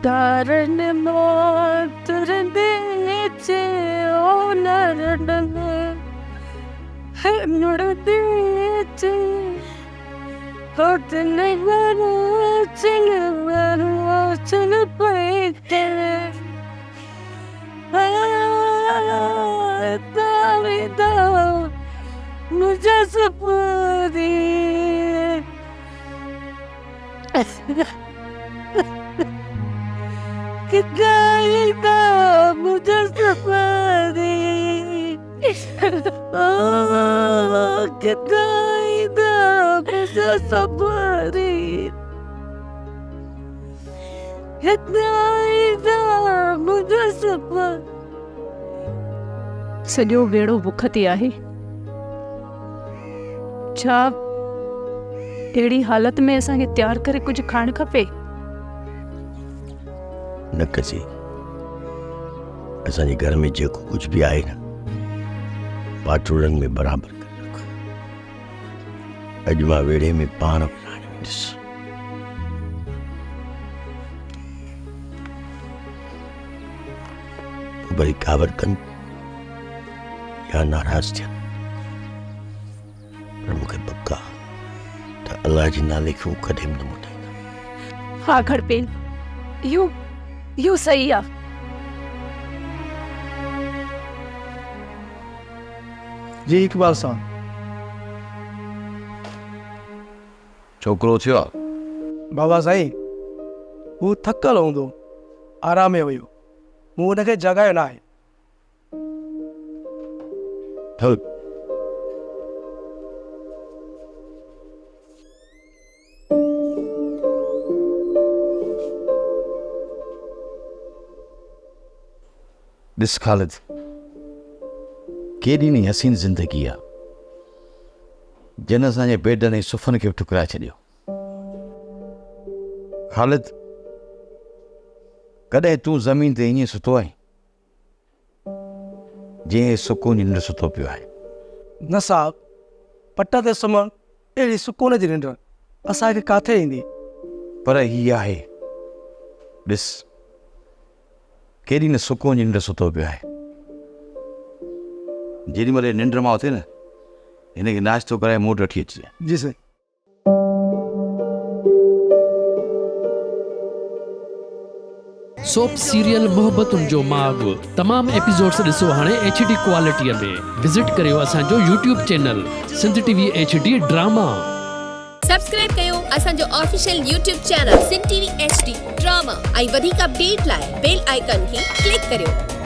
Daran mot randece onarandane nurdece hotne varachin paite davida mujhe sapdi Kidayda mujhe sapdi Kidayda mujhe sapdi Kidayda mujhe sapdi Sajo Wehro Bukh Tey आहे छा अहिड़ी हालत में असांखे तैयार करे कुझु खाइण खपे न कजे असांजे घर में जेको कुछ भी आहे न पाटुड़नि में बराबर करे रख अॼु मां वेड़े में पाण विराणे वेंदुसि वरी कावर कनि या नाराज़ थियनि पर मूंखे पक्का त अल्लाह जे नाले खे हू कॾहिं न मोटाईंदा हा घड़पेल इहो सही आहे जी इकबाल साहब छोकिरो थियो आहे बाबा साईं हू थकल हूंदो आराम में हुयो मूं हुनखे जगायो न आहे हल ॾिस ख़ालिद केॾी न हसीन ज़िंदगी आहे जिन असांजे बेडनि ऐं सुफ़नि खे ठुकराए छॾियो ख़ालिद कॾहिं तूं ज़मीन ते ईअं सुतो आहीं जीअं सुकून जी निंड सुतो पियो आहे न साहब पट ते सुम्हण अहिड़ी सुकून जी निंड असांखे किथे ईंदी पर हीअ आहे ॾिस केॾी न सुकून जी निंड सुतो पियो आहे जेॾी महिल निंड मां उथे न हिनखे नाश्तो कराए मूं वटि वठी अचिजे जी साईं सोप सीरियल मुहब्बतुन जो माग तमाम एपिसोड्स ॾिसो हाणे HD क्वालिटीअ में विज़िट करियो असांजो YouTube channel SindhTVHD drama subscribe कयो असांजो official YouTube channel SindhTVHD drama ऐं वधीक अपडेट लाइ बेल आइकन खे क्लिक करियो